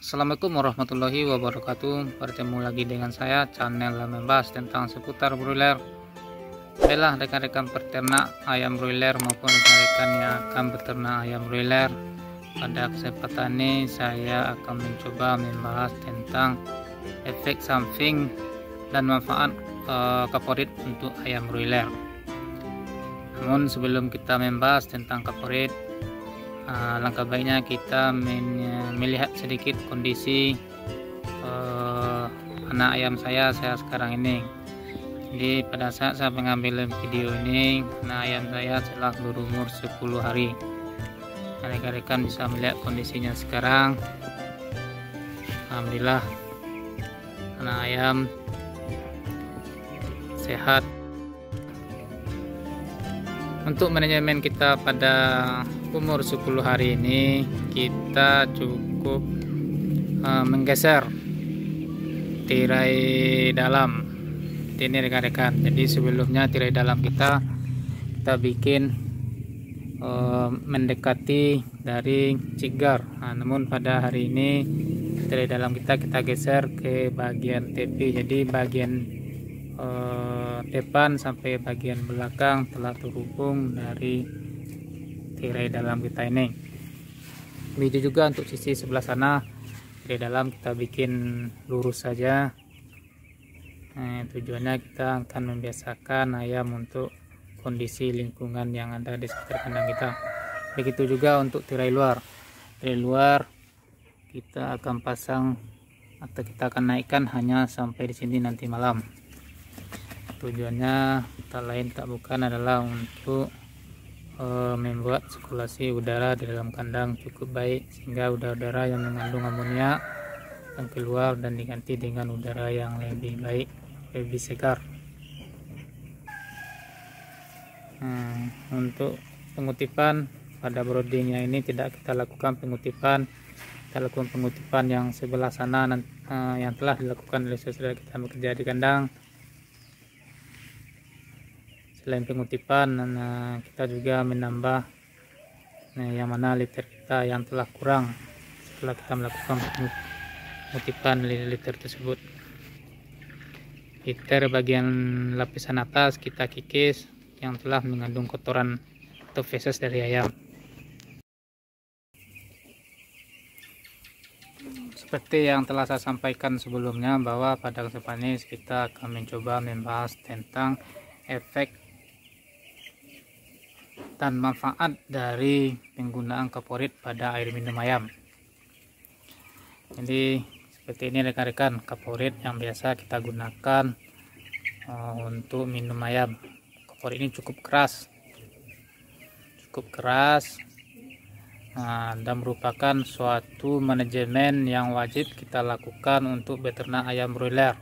Assalamualaikum warahmatullahi wabarakatuh. Bertemu lagi dengan saya, channel yang membahas tentang seputar broiler. Baiklah rekan-rekan peternak ayam broiler maupun rekan-rekan yang akan beternak ayam broiler, pada kesempatan ini saya akan mencoba membahas tentang efek samping dan manfaat kaporit untuk ayam broiler. Namun sebelum kita membahas tentang kaporit, langkah baiknya kita melihat sedikit kondisi anak ayam saya sekarang ini. Jadi pada saat saya mengambil video ini, anak ayam saya telah berumur 10 hari. Rekan-rekan bisa melihat kondisinya sekarang. Alhamdulillah anak ayam sehat. Untuk manajemen kita pada umur 10 hari ini, kita cukup menggeser tirai dalam ini rekan-rekan. Jadi sebelumnya tirai dalam kita bikin mendekati dari cigar. Namun pada hari ini tirai dalam kita geser ke bagian tepi. Jadi bagian depan sampai bagian belakang telah terhubung dari tirai dalam kita ini. Begitu juga untuk sisi sebelah sana, tirai dalam kita bikin lurus saja. Tujuannya kita akan membiasakan ayam untuk kondisi lingkungan yang ada di sekitar kandang kita. Begitu juga untuk tirai luar. Tirai luar kita akan pasang atau kita akan naikkan hanya sampai di sini nanti malam. Tujuannya tak lain tak bukan adalah untuk membuat sirkulasi udara di dalam kandang cukup baik, sehingga udara yang mengandung amonia yang keluar dan diganti dengan udara yang lebih baik, lebih segar. Untuk pengutipan pada broodingnya ini tidak kita lakukan pengutipan, kita lakukan pengutipan yang sebelah sana yang telah dilakukan oleh saudara kita bekerja di kandang. Selain pengutipan, kita juga menambah yang mana liter kita yang telah kurang setelah kita melakukan pengutipan liter tersebut. Liter bagian lapisan atas kita kikis yang telah mengandung kotoran atau feses dari ayam. Seperti yang telah saya sampaikan sebelumnya, bahwa pada kesempatan ini kita akan mencoba membahas tentang efek dan manfaat dari penggunaan kaporit pada air minum ayam. Jadi seperti ini rekan-rekan, kaporit yang biasa kita gunakan untuk minum ayam. Kaporit ini cukup keras, dan merupakan suatu manajemen yang wajib kita lakukan untuk beternak ayam broiler.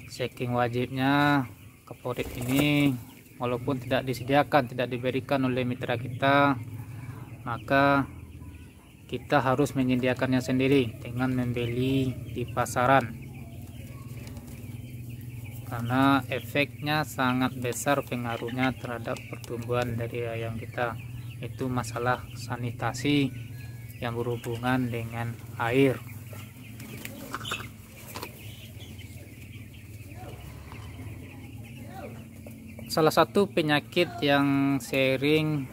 Saking wajibnya kaporit ini, walaupun tidak diberikan oleh mitra kita, maka kita harus menyediakannya sendiri dengan membeli di pasaran, karena efeknya sangat besar pengaruhnya terhadap pertumbuhan dari ayam kita. Itu masalah sanitasi yang berhubungan dengan air. Salah satu penyakit yang sering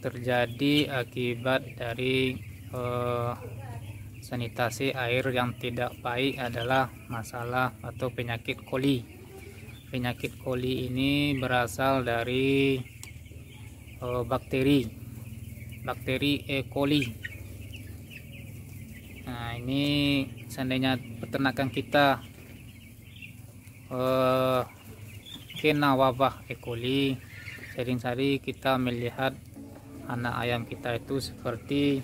terjadi akibat dari sanitasi air yang tidak baik adalah masalah atau penyakit koli. Penyakit koli ini berasal dari bakteri E. coli. Ini seandainya peternakan kita kena wabah E. coli, sering-sering kita melihat anak ayam kita itu seperti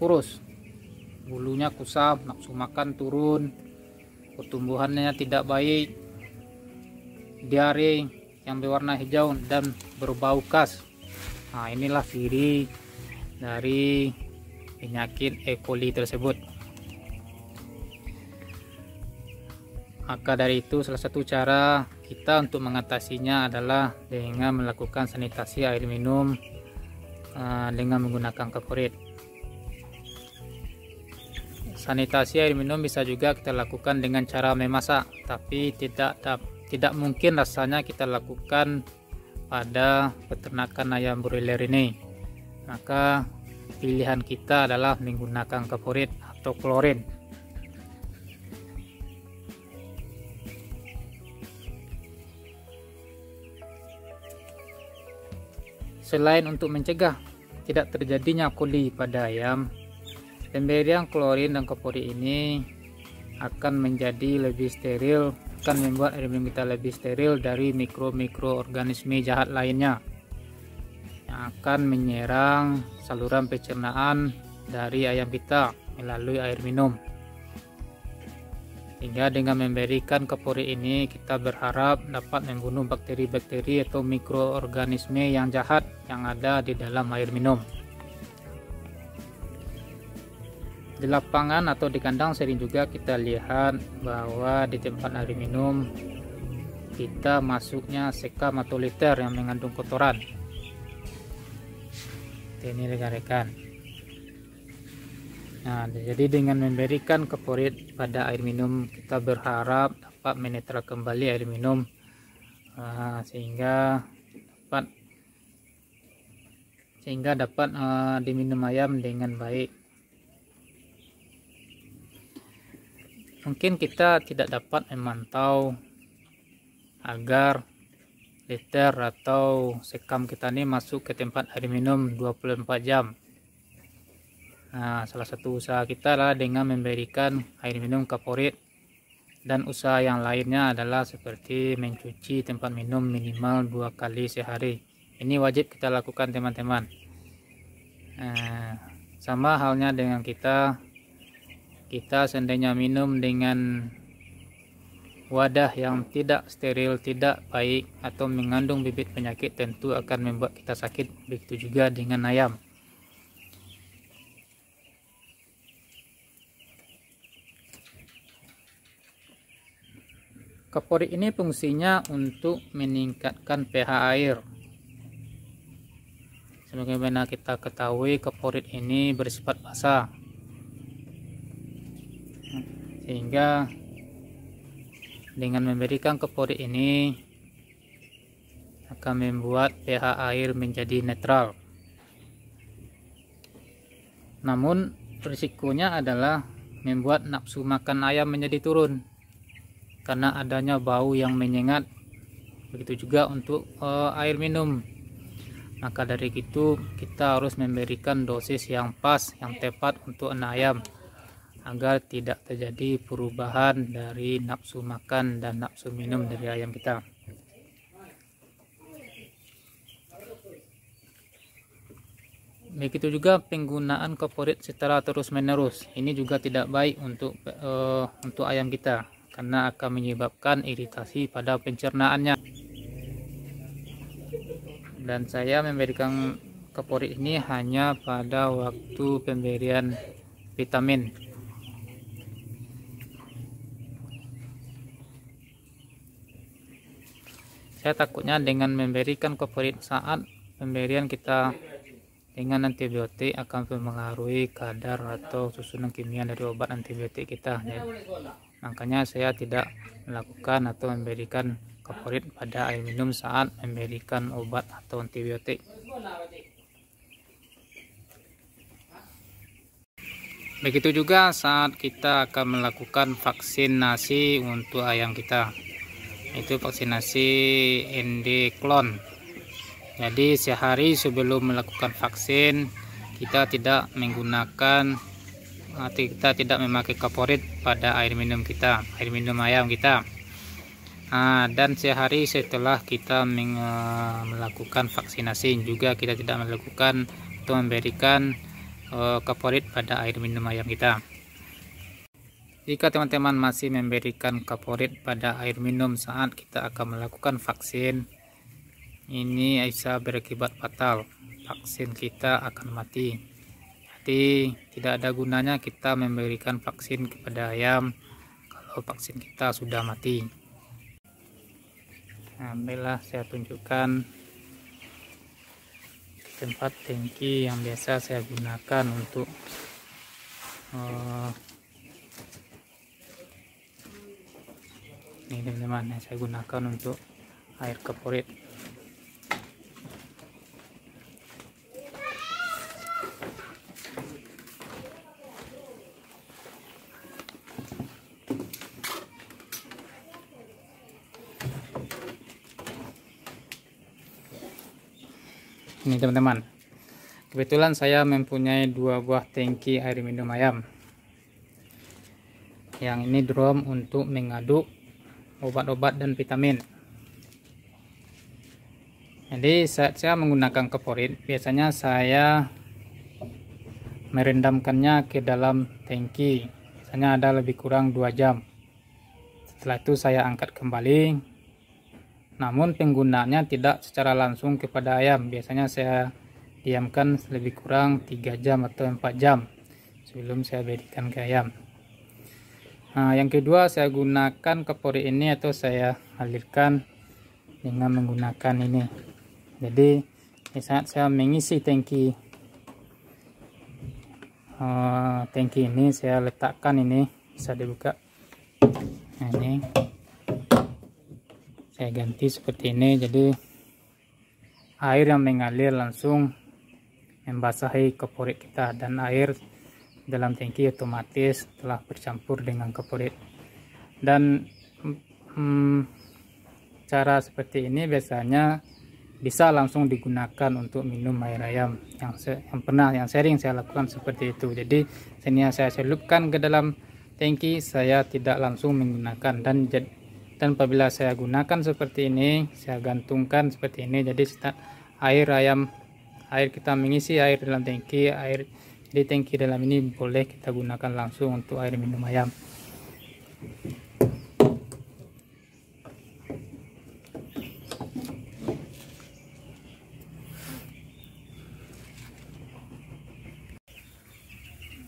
kurus, bulunya kusam, nafsu makan turun, pertumbuhannya tidak baik, diare yang berwarna hijau dan berbau khas. Inilah ciri dari penyakit E. coli tersebut. Maka dari itu salah satu cara kita untuk mengatasinya adalah dengan melakukan sanitasi air minum dengan menggunakan kaporit. Sanitasi air minum bisa juga kita lakukan dengan cara memasak, tapi tidak mungkin rasanya kita lakukan pada peternakan ayam broiler ini. Maka pilihan kita adalah menggunakan kaporit atau klorin. Selain untuk mencegah tidak terjadinya koli pada ayam, pemberian klorin dan kaporit ini akan menjadi lebih steril, akan membuat air minum kita lebih steril dari mikroorganisme jahat lainnya yang akan menyerang saluran pencernaan dari ayam kita melalui air minum. Hingga dengan memberikan kaporit ini kita berharap dapat membunuh bakteri-bakteri atau mikroorganisme yang jahat yang ada di dalam air minum. Di lapangan atau di kandang sering juga kita lihat bahwa di tempat air minum kita masuknya sekam atau liter yang mengandung kotoran. Ini rekan-rekan. Nah, jadi dengan memberikan kaporit pada air minum kita berharap dapat menetral kembali air minum sehingga dapat diminum ayam dengan baik. Mungkin kita tidak dapat memantau agar liter atau sekam kita ini masuk ke tempat air minum 24 jam. Nah, salah satu usaha kita adalah dengan memberikan air minum kaporit, dan usaha yang lainnya adalah seperti mencuci tempat minum minimal 2 kali sehari. Ini wajib kita lakukan teman-teman. Sama halnya dengan kita seandainya minum dengan wadah yang tidak steril, tidak baik atau mengandung bibit penyakit, tentu akan membuat kita sakit. Begitu juga dengan ayam. Kaporit ini fungsinya untuk meningkatkan pH air. Sebagaimana kita ketahui, kaporit ini bersifat basa, sehingga dengan memberikan kaporit ini akan membuat pH air menjadi netral. Namun risikonya adalah membuat nafsu makan ayam menjadi turun karena adanya bau yang menyengat. Begitu juga untuk air minum. Maka dari itu kita harus memberikan dosis yang pas, yang tepat untuk anak ayam agar tidak terjadi perubahan dari nafsu makan dan nafsu minum dari ayam kita. Begitu juga penggunaan kaporit secara terus-menerus. Ini juga tidak baik untuk ayam kita, karena akan menyebabkan iritasi pada pencernaannya. Dan saya memberikan kaporit ini hanya pada waktu pemberian vitamin. Saya takutnya dengan memberikan kaporit saat pemberian kita dengan antibiotik akan mempengaruhi kadar atau susunan kimia dari obat antibiotik kita. Makanya saya tidak melakukan atau memberikan kaporit pada air minum saat memberikan obat atau antibiotik. Begitu juga saat kita akan melakukan vaksinasi untuk ayam kita, itu vaksinasi ND clone. Jadi sehari sebelum melakukan vaksin kita tidak memakai kaporit pada air minum kita, air minum ayam kita. Dan sehari setelah kita melakukan vaksinasi juga kita tidak melakukan atau memberikan kaporit pada air minum ayam kita. Jika teman-teman masih memberikan kaporit pada air minum saat kita akan melakukan vaksin, ini bisa berakibat fatal. Vaksin kita akan mati. Jadi tidak ada gunanya kita memberikan vaksin kepada ayam atau vaksin kita sudah mati. Nah, baiklah saya tunjukkan tempat tangki yang biasa saya gunakan untuk ini teman-teman, yang saya gunakan untuk air kaporit. Ini teman-teman, kebetulan saya mempunyai 2 buah tangki air minum ayam. Yang ini drum untuk mengaduk obat-obat dan vitamin. Jadi saat saya menggunakan kaporit, biasanya saya merendamkannya ke dalam tangki. Biasanya ada lebih kurang 2 jam. Setelah itu saya angkat kembali. Namun penggunaannya tidak secara langsung kepada ayam. Biasanya saya diamkan lebih kurang 3 jam atau 4 jam sebelum saya berikan ke ayam. Nah, yang kedua, saya gunakan kaporit ini atau saya alirkan dengan menggunakan ini. Jadi saat saya mengisi tangki ini, saya letakkan ini, bisa dibuka. Nah, ini saya ganti seperti ini, jadi air yang mengalir langsung membasahi kaporit kita, dan air dalam tangki otomatis telah bercampur dengan kaporit. Dan cara seperti ini biasanya bisa langsung digunakan untuk minum air ayam. Yang sering saya lakukan seperti itu. Jadi sini saya selupkan ke dalam tangki, saya tidak langsung menggunakan, dan apabila saya gunakan seperti ini, saya gantungkan seperti ini. Jadi air kita mengisi air dalam tangki, air di tangki dalam ini boleh kita gunakan langsung untuk air minum ayam.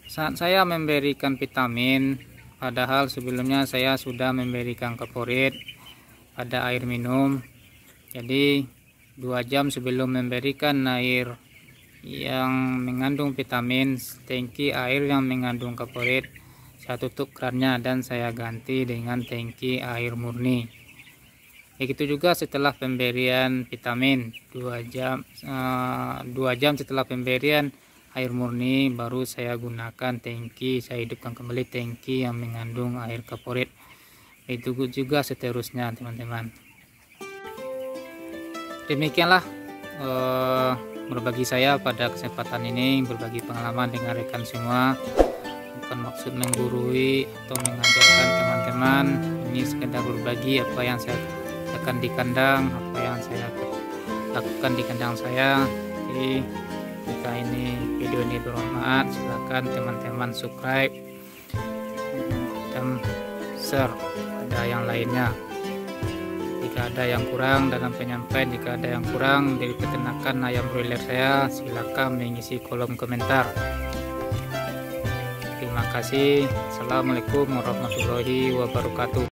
Saat saya memberikan vitamin, padahal sebelumnya saya sudah memberikan kaporit pada air minum. Jadi 2 jam sebelum memberikan air yang mengandung vitamin, tangki air yang mengandung kaporit, saya tutup kerannya dan saya ganti dengan tangki air murni. Begitu juga setelah pemberian vitamin, 2 jam setelah pemberian air murni, baru saya gunakan tangki, saya hidupkan kembali tangki yang mengandung air kaporit. Itu juga seterusnya teman-teman. Demikianlah berbagi saya pada kesempatan ini, berbagi pengalaman dengan rekan semua. Bukan maksud menggurui atau mengajarkan teman-teman, ini sekedar berbagi apa yang saya lakukan di kandang, apa yang saya lakukan di kandang saya. Jadi jika video ini bermanfaat, silakan teman-teman subscribe dan share pada yang lainnya. Jika ada yang kurang dalam penyampaian, jika ada yang kurang dari peternakan ayam broiler saya, silakan mengisi kolom komentar. Terima kasih. Assalamualaikum warahmatullahi wabarakatuh.